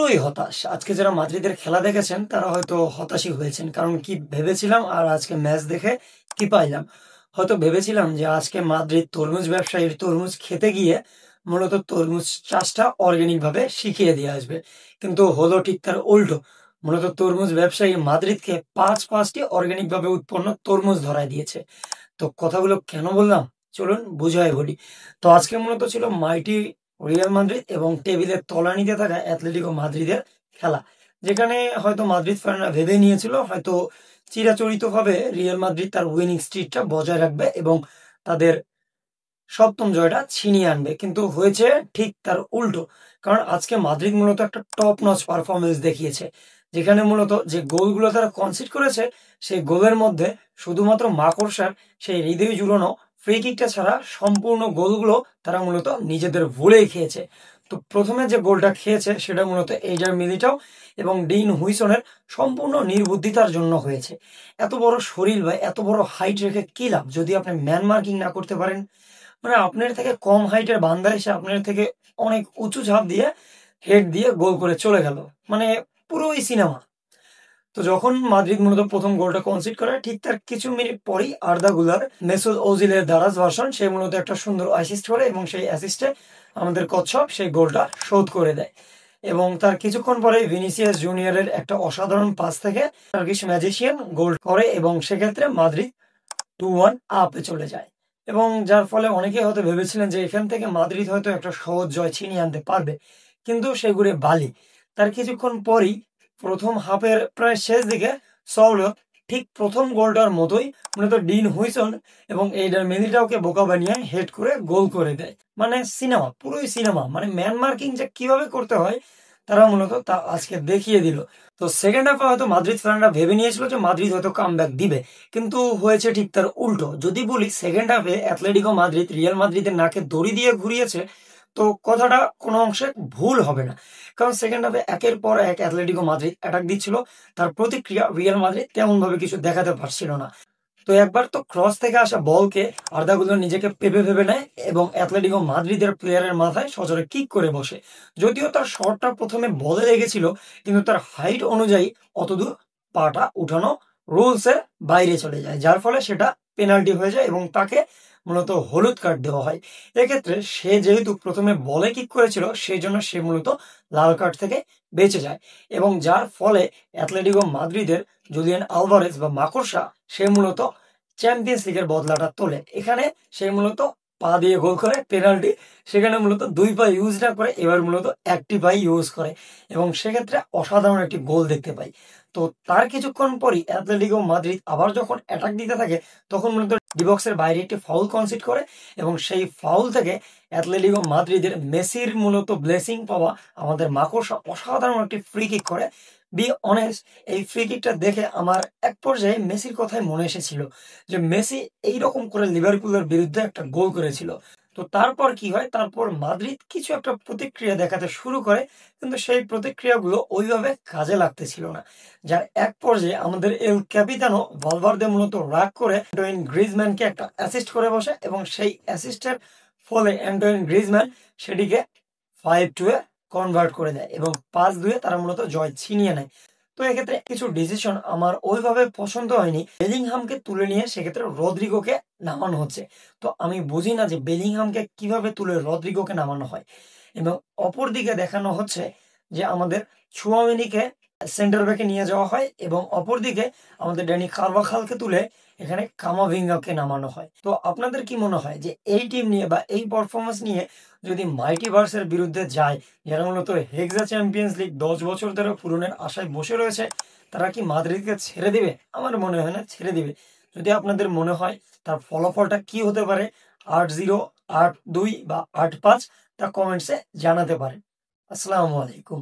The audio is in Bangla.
পুরোই হতাশ। আজকে যারা মাদ্রিদের খেলা দেখেছেন তারা হয়তো হতাশই হয়েছেন। কারণ কি ভেবেছিলাম আর আজকে ম্যাচ দেখে কি পাইলাম? হয়তো ভেবেছিলাম যে আজকে মাদ্রিদ তরমুজ ব্যবসায়ীর তরমুজ খেতে গিয়ে মূলত তরমুজ চাষটা অর্গানিক ভাবে শিখিয়ে দিয়ে আসবে। কিন্তু হলো ঠিক তার উল্টো। মূলত তরমুজ ব্যবসায়ী মাদ্রিদকে ৫টি অর্গানিক ভাবে উৎপন্ন তরমুজ ধরায় দিয়েছে। তো কথাগুলো কেন বললাম? চলুন বুঝায় বলি। তো আজকে মূলত ছিল মাইটি রিয়াল মাদ্রিদ এবং টেবিলের তলানিতে থাকা অ্যাথলেটিকো মাদ্রিদের খেলা। যেখানে হয়তো মাদ্রিদ ফ্যানরা ভেবে নিয়েছিল হয়তো চিরাচরিতভাবে রিয়াল মাদ্রিদ তার উইনিং স্ট্রিকটা বজায় রাখবে এবং তাদের ৭ম জয়টা ছিনিয়ে আনবে। কিন্তু হয়েছে ঠিক তার উল্টো। কারণ আজকে মাদ্রিদ মূলত একটা টপ নচ পারফরম্যান্স দেখিয়েছে। যেখানে মূলত যে গোলগুলো তারা কনসিড করেছে, সেই গোলের মধ্যে শুধুমাত্র মাকড়সার সেই হৃদয় জুড়ানো ফ্রি কিকটা ছাড়া সম্পূর্ণ গোলগুলো তারা মূলত নিজেদের ভুলেই খেয়েছে। তো প্রথমে যে গোলটা খেয়েছে সেটা মূলত এইজার মিলিটাও এবং ডিন হুইসনের সম্পূর্ণ নির্বুদ্ধিতার জন্য হয়েছে। এত বড় শরীর বা এত বড় হাইট রেখে কি লাভ যদি আপনি ম্যান মার্কিং না করতে পারেন? মানে আপনার থেকে কম হাইটের বান্দা এসে আপনার থেকে অনেক উঁচু ঝাঁপ দিয়ে হেড দিয়ে গোল করে চলে গেল। মানে পুরোই সিনেমা। তো যখন মাদ্রিদ মূলত প্রথম গোলটা কনসিড করে ঠিক তার কিছু মিনিট পরেই আর্দা গুলার মেসুদ ওজিলের দারাজ ভার্সন সে মূলত একটা সুন্দর অ্যাসিস্ট করে এবং সেই অ্যাসিস্টে আমাদের কচ্ছপ সেই গোলটা শোধ করে দেয়। এবং তার কিছুক্ষণ পরে ভিনিসিয়াস জুনিয়রের একটা অসাধারণ পাস থেকে টার্কিশ ম্যাজিশিয়ান গোল করে এবং সেক্ষেত্রে মাদ্রিদ 2-1 আপে চলে যায়। এবং যার ফলে অনেকে হয়তো ভেবেছিলেন যে এখান থেকে মাদ্রিদ হয়তো একটা সহজ জয় ছিনিয়ে আনতে পারবে। কিন্তু সেগুলো বালি। তার কিছুক্ষণ পরই প্রথম হাফের প্রায় শেষ দিকে সৌরভ ঠিক প্রথম গোলটার মতোই মূলত ডিন হুইসন এবং এইডার মিলিটাওকে বোকা বানিয়ে হেড করে গোল করে দেয়। মানে সিনেমা, পুরোই সিনেমা। মানে ম্যান মার্কিং যে কিভাবে করতে হয় তারা মূলত তা আজকে দেখিয়ে দিল। তো সেকেন্ড হাফে হয়তো মাদ্রিদ ফ্যানরা ভেবে নিয়েছিল যে মাদ্রিদ হয়তো কামব্যাক দিবে। কিন্তু হয়েছে ঠিক তার উল্টো। যদি বলি সেকেন্ড হাফে অ্যাথলেটিকো মাদ্রিদ রিয়াল মাদ্রিদের নাকে দড়ি দিয়ে ঘুরিয়েছে, তো কথাটা কোনো অংশে ভুল হবে না। কারণ সেকেন্ড হাফে একের পর এক অ্যাথলেটিকো মাদ্রিদ অ্যাটাক দিচ্ছিল, তার প্রতিক্রিয়া রিয়াল মাদ্রিদ তেমন ভাবে কিছু দেখাতে পারছিল না। তো একবার তো ক্রস থেকে আসা বলকে আর্দা গুলার নিজেকে পেপে ভেবে নেয় এবং অ্যাথলেটিকো মাদ্রিদের প্লেয়ারের মাথায় সজোরে কিক করে বসে। যদিও তার শটটা প্রথমে বলে লেগেছিল, কিন্তু তার হাইট অনুযায়ী অতদূর পাটা উঠানো রুলসের বাইরে চলে যায়, যার ফলে সেটা পেনাল্টি হয়ে যায় এবং তাকে মূলত হলুদ কার্ড দেওয়া হয়। এক্ষেত্রে সে যেহেতু প্রথমে বলে কিক করেছিল সেই জন্য সে মূলত লাল কার্ড থেকে বেঁচে যায় এবং যার ফলে অ্যাথলেটিকো মাদ্রিদের জুলিয়ান আলভারেজ বা মাকড়সা সে মূলত চ্যাম্পিয়ন্স লিগের বদলাটা তোলে। এখানে সে মূলত পা দিয়ে গোল করে পেনাল্টি। সেখানে মূলত ২ পা ইউজ না করে এবার মূলত একটি পাই ইউজ করে এবং সেক্ষেত্রে অসাধারণ একটি গোল দেখতে পাই। তো তার কিছুক্ষণ পরই অ্যাথলেটিকো মাদ্রিদ আবার যখন অ্যাটাক দিতে থাকে তখন মূলত ডিবক্সের বাইরে একটি ফাউল কনসিড করে এবং সেই ফাউল থেকে অ্যাথলেটিকো মাদ্রিদের মেসির মূলত ব্লেসিং পাওয়া আমাদের মাকড়সা অসাধারণ একটি ফ্রি কিক করে। বি অনেস্ট, এই ফ্রি কিকটা দেখে আমার এক পর্যায়ে মেসির কথাই মনে এসেছিল যে মেসি এইরকম করে লিভারপুলের বিরুদ্ধে একটা গোল করেছিল। তো তারপর কি হয়? তারপর মাদ্রিদ কিছু একটা প্রতিক্রিয়া দেখাতে শুরু করে, কিন্তু সেই প্রতিক্রিয়াগুলো ওইভাবে কাজে লাগতেছিল না। যার এক পর্যায়ে আমাদের এল ক্যাপিতানো ভালভার্দে মূলত রাগ করে অ্যান্টোইন গ্রিজম্যানকে একটা অ্যাসিস্ট করে বসে এবং সেই অ্যাসিস্টের ফলে অ্যান্টোইন গ্রিজম্যান সেটিকে 5-2 এ কনভার্ট করে দেয় এবং 5-2 তারা মূলত জয় ছিনিয়ে নেয়। তো এক্ষেত্রে কিছু ডিসিশন আমার ওইভাবে পছন্দ হয়নি। বেলিংহামকে তুলে নিয়ে সেক্ষেত্রে রদ্রিগোকে নামানো হচ্ছে। তো আমি বুঝি না যে বেলিংহামকে কিভাবে তুলে রদ্রিগোকে নামানো হয় এবং অপরদিকে দেখানো হচ্ছে যে আমাদের চুয়ামেনিকে সেন্টার ব্যাকে নিয়ে যাওয়া হয় এবং অপরদিকে আমাদের ড্যানি কারভাখালকে তুলে এখানে কামাভিঙ্গাকে নামানো হয়। তো আপনাদের কি মনে হয় যে এই টিম নিয়ে বা এই পারফরমেন্স নিয়ে যদি মাল্টিভার্সের বিরুদ্ধে যায়, যারা মূলত হেক্সা চ্যাম্পিয়ন্স লিগ ১০ বছর ধরে পূরণের আশায় বসে রয়েছে, তারা কি মাদ্রিদকে ছেড়ে দিবে? আমার মনে হয় না ছেড়ে দিবে। যদি আপনাদের মনে হয় তার ফলাফলটা কি হতে পারে, ৮-০, ৮-২ বা ৮-৫, তা কমেন্টসে জানাতে পারেন। আসসালামু আলাইকুম।